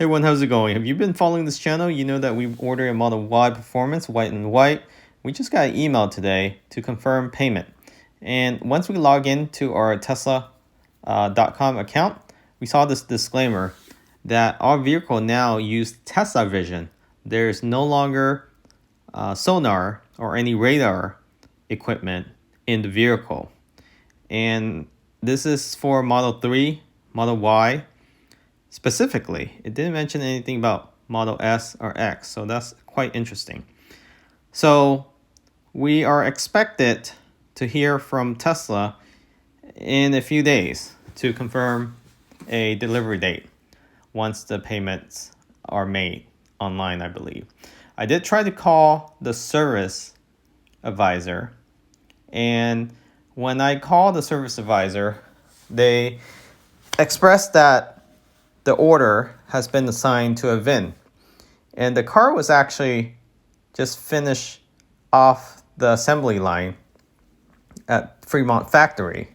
Hey everyone, how's it going? Have you been following this channel? You know that we've ordered a Model Y Performance, white and white. We just got an email today to confirm payment. And once we log into our Tesla.com account, we saw this disclaimer that our vehicle now uses Tesla vision. There's no longer sonar or any radar equipment in the vehicle. And this is for Model 3, Model Y, specifically. It didn't mention anything about Model S or X, so that's quite interesting. So we are expected to hear from Tesla in a few days to confirm a delivery date once the payments are made online, I believe. I did try to call the service advisor, and when I called the service advisor, they expressed that the order has been assigned to a VIN. And the car was actually just finished off the assembly line at Fremont factory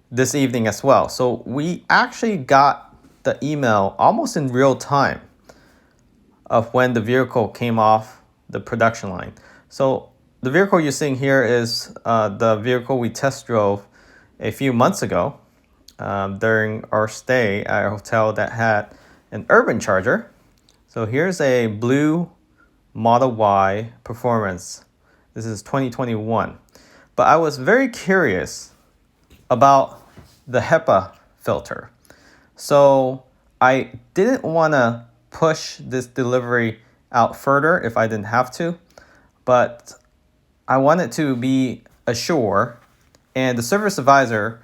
this evening as well. So we actually got the email almost in real time of when the vehicle came off the production line. So the vehicle you're seeing here is the vehicle we test drove a few months ago during our stay at a hotel that had an urban charger. So here's a blue Model Y Performance. This is 2021. But I was very curious about the Hepa filter. So I didn't want to push this delivery out further if I didn't have to, but I wanted to be assured, and the service advisor,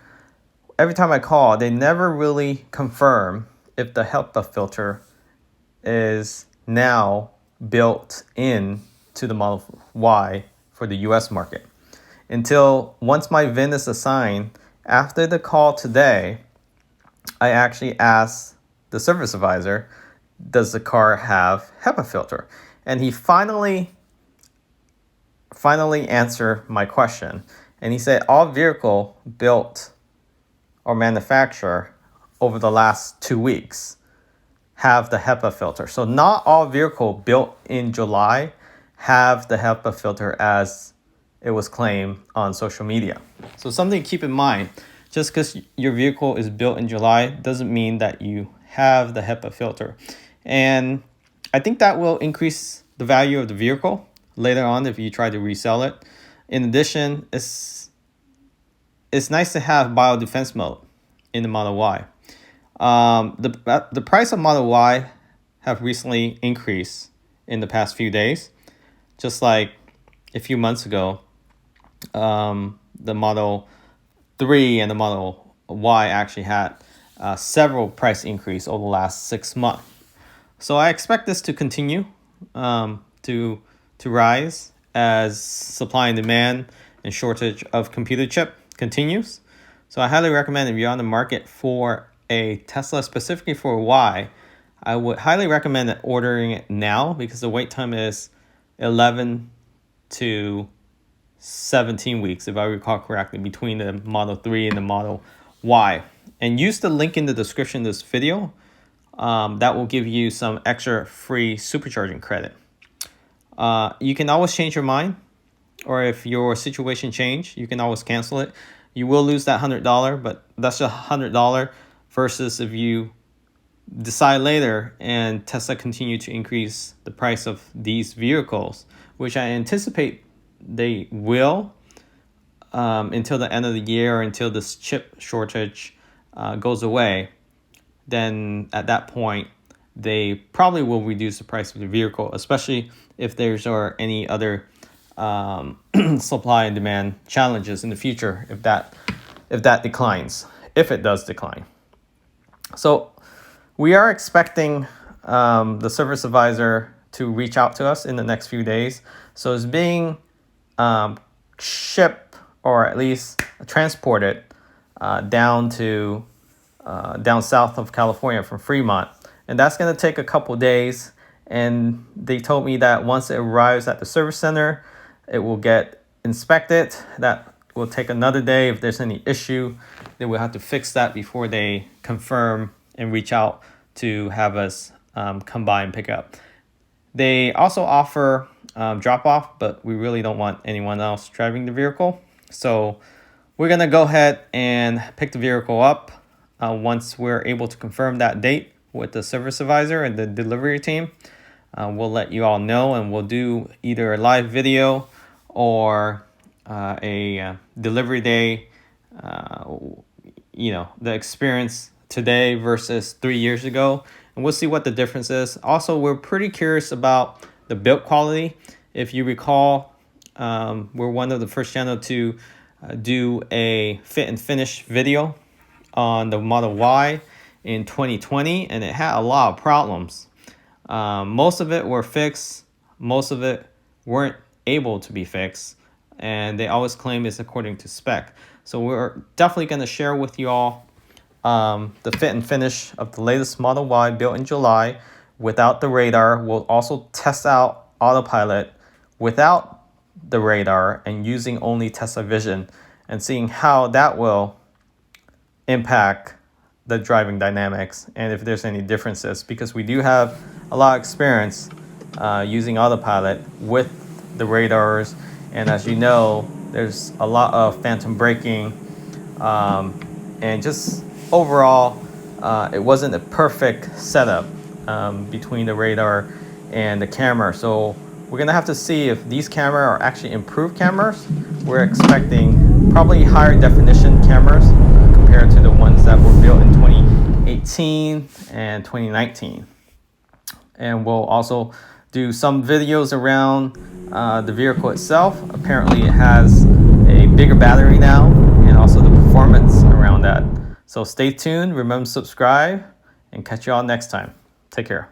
every time I call, they never really confirm if the HEPA filter is now built in to the Model Y for the US market. Until once my VIN is assigned, after the call today, I actually asked the service advisor, does the car have HEPA filter? And he finally answered my question. And he said all vehicle built or manufacturer over the last 2 weeks have the HEPA filter. So not all vehicle built in July have the HEPA filter as it was claimed on social media. So something to keep in mind, just because your vehicle is built in July doesn't mean that you have the HEPA filter. And I think that will increase the value of the vehicle later on if you try to resell it. In addition, it's nice to have BioDefence mode in the Model Y. The price of Model Y have recently increased in the past few days. Just like a few months ago, the Model 3 and the Model Y actually had several price increase over the last 6 months. So I expect this to continue to rise as supply and demand and shortage of computer chip continues. So I highly recommend, if you're on the market for a Tesla specifically for a Y, I would highly recommend ordering it now, because the wait time is 11 to 17 weeks, if I recall correctly, between the Model 3 and the Model Y. And use the link in the description of this video. That will give you some extra free supercharging credit. You can always change your mind, or if your situation change, you can always cancel it. You will lose that $100, but that's just $100 versus if you decide later and Tesla continue to increase the price of these vehicles, which I anticipate they will until the end of the year, or until this chip shortage goes away. Then at that point, they probably will reduce the price of the vehicle, especially if there's any other supply and demand challenges in the future, if that declines, if it does decline. So we are expecting the service advisor to reach out to us in the next few days. So it's being shipped, or at least transported down south of California from Fremont, and that's going to take a couple days. And they told me that once it arrives at the service center, it will get inspected. That will take another day. If there's any issue, they will have to fix that before they confirm and reach out to have us come by and pick up. They also offer drop off, but we really don't want anyone else driving the vehicle. So we're going to go ahead and pick the vehicle up once we're able to confirm that date with the service advisor and the delivery team. We'll let you all know, and we'll do either a live video or a delivery day, the experience today versus 3 years ago, and we'll see what the difference is. Also, we're pretty curious about the build quality. If you recall, we're one of the first channel to do a fit and finish video on the Model Y in 2020, and it had a lot of problems. Most of it were fixed, most of it weren't able to be fixed, and they always claim it's according to spec. So we're definitely going to share with you all the fit and finish of the latest Model Y built in July without the radar. We'll also test out autopilot without the radar and using only Tesla Vision, and seeing how that will impact the driving dynamics and if there's any differences, because we do have a lot of experience using autopilot with the radars, and as you know, there's a lot of phantom braking, and just overall it wasn't a perfect setup between the radar and the camera. So we're gonna have to see if these cameras are actually improved cameras. We're expecting probably higher definition cameras compared to the ones that were built in 2018 and 2019. And we'll also do some videos around the vehicle itself. Apparently it has a bigger battery now, and also the performance around that. So stay tuned, remember to subscribe, and catch you all next time. Take care.